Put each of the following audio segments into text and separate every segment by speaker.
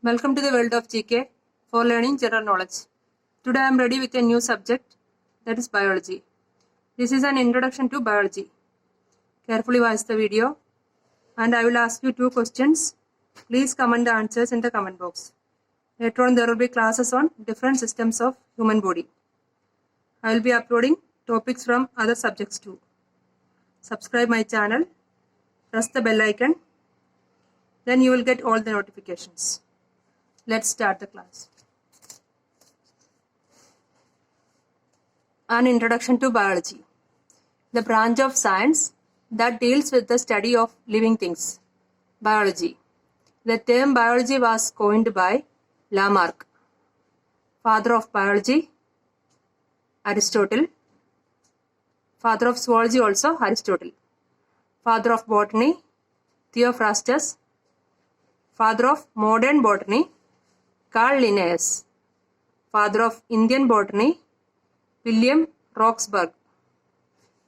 Speaker 1: Welcome to the world of GK for learning general knowledge. Today I am ready with a new subject, that is biology. This is an introduction to biology. Carefully watch the video and I will ask you two questions. Please comment the answers in the comment box. Later on there will be classes on different systems of human body. I will be uploading topics from other subjects too. Subscribe my channel, press the bell icon, then you will get all the notifications. Let's start the class. An introduction to biology. The branch of science that deals with the study of living things. Biology. The term biology was coined by Lamarck. Father of biology, Aristotle. Father of zoology also, Aristotle. Father of botany, Theophrastus. Father of modern botany, Carl Linnaeus. Father of Indian botany, William Roxburgh.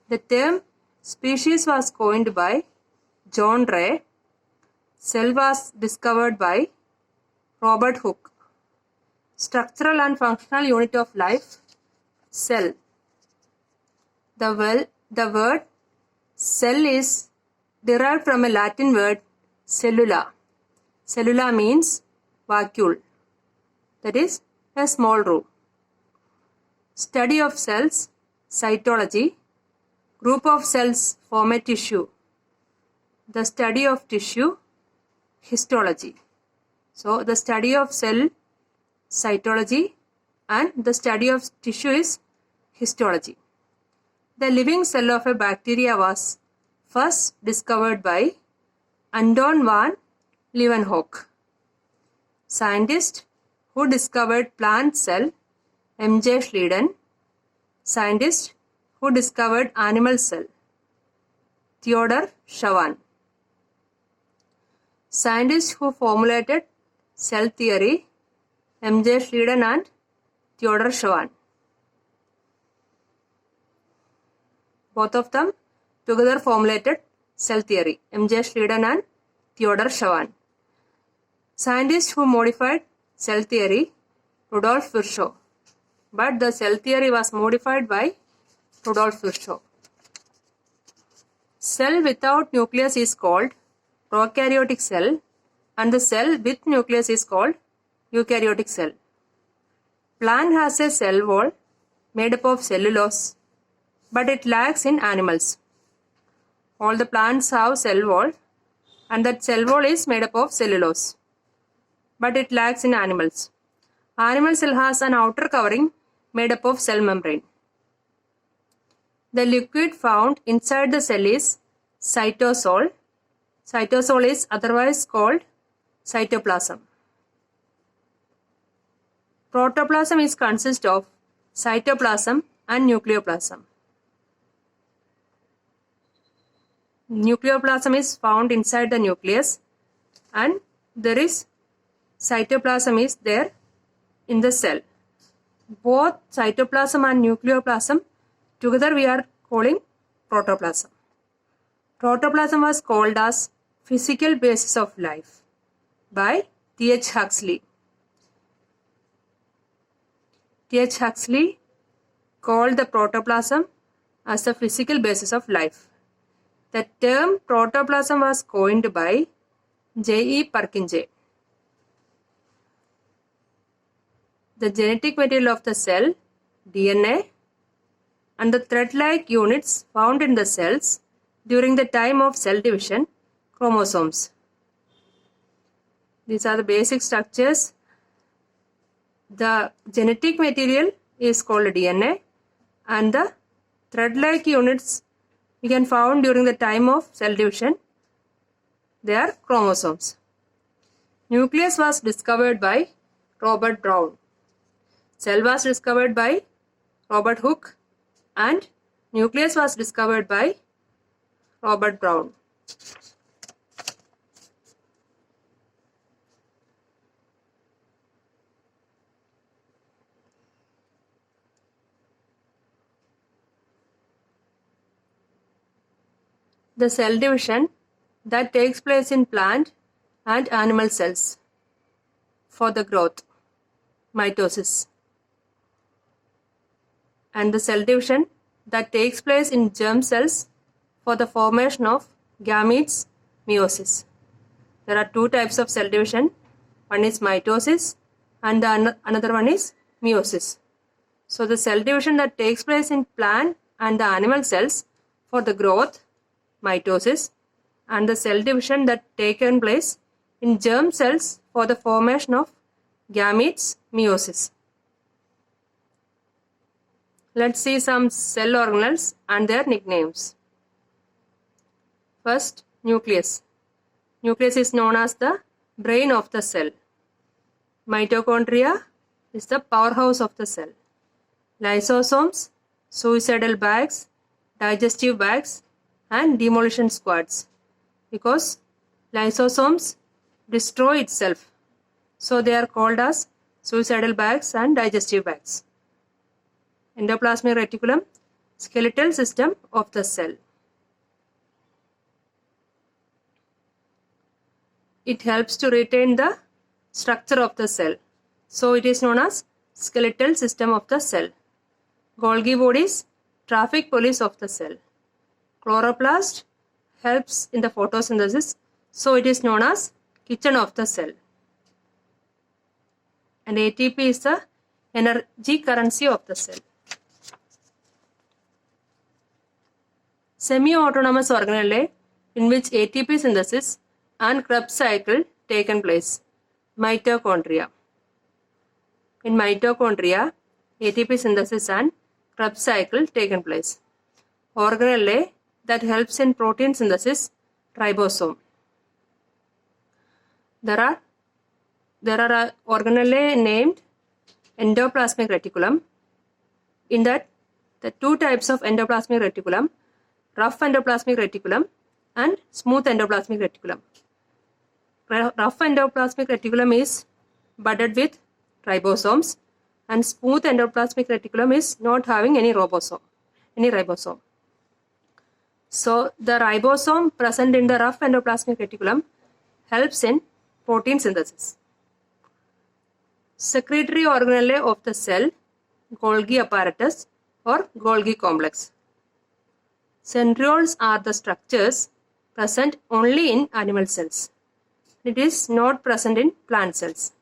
Speaker 1: The term species was coined by John Ray. Cell was discovered by Robert Hooke. Structural and functional unit of life, cell. The word cell is derived from a Latin word cellula. Cellula means vacuole, that is a small room. Study of cells, cytology. Group of cells form a tissue. The study of tissue, histology. So the study of cell, cytology, and the study of tissue is histology. The living cell of a bacteria was first discovered by Anton van Leeuwenhoek. Scientist who discovered plant cell, M.J. Schleiden. Scientist who discovered animal cell, Theodor Schwann. Scientists who formulated cell theory, M.J. Schleiden and Theodor Schwann. Both of them together formulated cell theory, M.J. Schleiden and Theodor Schwann. Scientists who modified cell theory, Rudolf Virchow. But the cell theory was modified by Rudolf Virchow. Cell without nucleus is called prokaryotic cell and the cell with nucleus is called eukaryotic cell. Plant has a cell wall made up of cellulose, but it lacks in animals. All the plants have cell wall and that cell wall is made up of cellulose, but it lacks in animals. Animal cell has an outer covering made up of cell membrane. The liquid found inside the cell is cytosol. Cytosol is otherwise called cytoplasm. Protoplasm is consist of cytoplasm and nucleoplasm. Nucleoplasm is found inside the nucleus and there is cytoplasm is there in the cell. Both cytoplasm and nucleoplasm together we are calling protoplasm. Protoplasm was called as physical basis of life by T.H. Huxley. T.H. Huxley called the protoplasm as the physical basis of life. The term protoplasm was coined by J.E. Purkinje. The genetic material of the cell, DNA, and the thread-like units found in the cells during the time of cell division, chromosomes. These are the basic structures. The genetic material is called DNA and the thread-like units we can found during the time of cell division. They are chromosomes. Nucleus was discovered by Robert Brown. Cell was discovered by Robert Hooke and nucleus was discovered by Robert Brown. The cell division that takes place in plant and animal cells. for the growth, mitosis. And the cell division that takes place in germ cells for the formation of gametes, meiosis. There are two types of cell division. One is mitosis and another one is meiosis. So the cell division that takes place in plant and the animal cells for the growth, mitosis, and the cell division that taken place in germ cells for the formation of gametes, meiosis. Let's see some cell organelles and their nicknames. First, nucleus. Nucleus is known as the brain of the cell. Mitochondria is the powerhouse of the cell. Lysosomes, suicidal bags, digestive bags, and demolition squads. Because lysosomes destroy itself, so they are called as suicidal bags and digestive bags. Endoplasmic reticulum, skeletal system of the cell. It helps to retain the structure of the cell, so it is known as skeletal system of the cell. Golgi bodies, traffic police of the cell. Chloroplast helps in the photosynthesis, so it is known as kitchen of the cell. And ATP is the energy currency of the cell. Semi-autonomous organelle in which ATP synthesis and Krebs cycle taken place. Mitochondria. In mitochondria, ATP synthesis and Krebs cycle taken place. Organelle that helps in protein synthesis, ribosome. There are organelle named endoplasmic reticulum. In that, the two types of endoplasmic reticulum, rough endoplasmic reticulum and smooth endoplasmic reticulum. Rough endoplasmic reticulum is budded with ribosomes and smooth endoplasmic reticulum is not having any ribosome. So the ribosome present in the rough endoplasmic reticulum helps in protein synthesis. Secretory organelle of the cell, Golgi apparatus or Golgi complex. Centrioles are the structures present only in animal cells. It is not present in plant cells.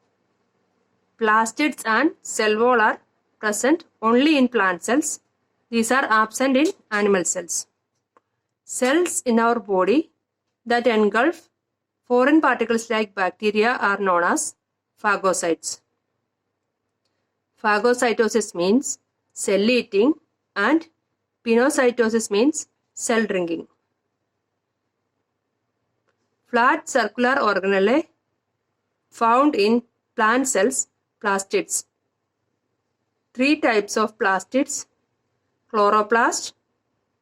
Speaker 1: Plastids and cell wall are present only in plant cells. These are absent in animal cells. Cells in our body that engulf foreign particles like bacteria are known as phagocytes. Phagocytosis means cell eating and pinocytosis means cell drinking. Flat circular organelle found in plant cells, plastids. Three types of plastids: chloroplast,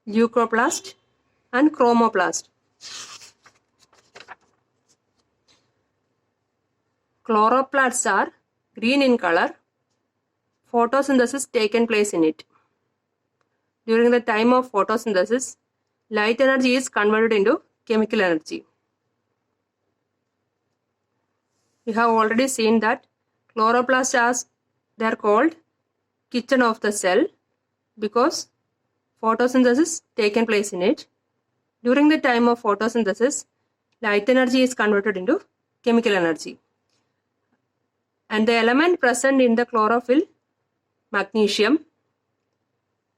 Speaker 1: leucoplast and chromoplast. Chloroplasts are green in color. Photosynthesis taken place in it. During the time of photosynthesis, light energy is converted into chemical energy. We have already seen that chloroplasts are called kitchen of the cell because photosynthesis taken place in it. During the time of photosynthesis, light energy is converted into chemical energy. And the element present in the chlorophyll, magnesium.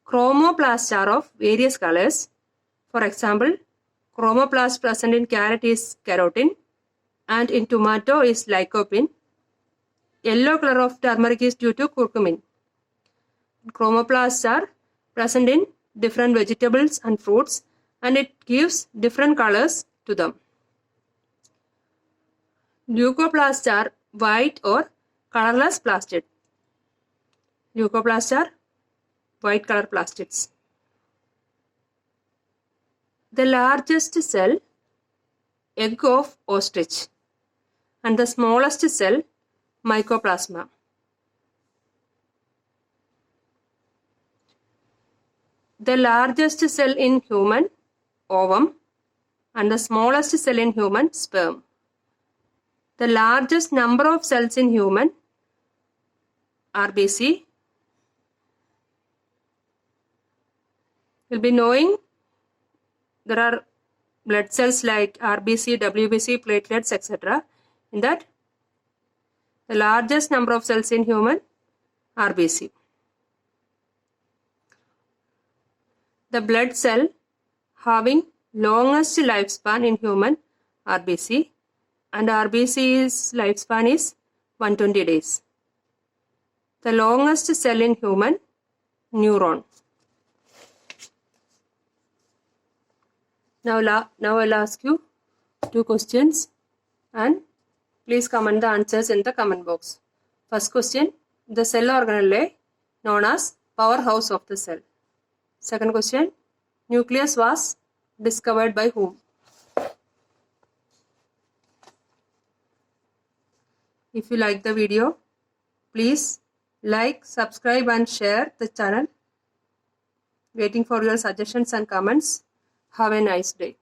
Speaker 1: Chromoplasts are of various colors. For example, chromoplast present in carrot is carotene and in tomato is lycopene. Yellow color of turmeric is due to curcumin. Chromoplasts are present in different vegetables and fruits and it gives different colors to them. Leucoplasts are white or colorless plastid. Leucoplasts are white color plastids. The largest cell, egg of ostrich, and the smallest cell, mycoplasma. The largest cell in human, ovum, and the smallest cell in human, sperm. The largest number of cells in human, RBC. You'll be knowing there are blood cells like RBC, WBC, platelets, etc. In that, the largest number of cells in human, RBC. The blood cell having longest lifespan in human, RBC, and RBC's lifespan is 120 days. The longest cell in human, neuron. Now I'll ask you 2 questions and please comment the answers in the comment box. First question, the cell organelle known as powerhouse of the cell. Second question, nucleus was discovered by whom? If you like the video, please like, subscribe and share the channel. Waiting for your suggestions and comments. Have a nice day.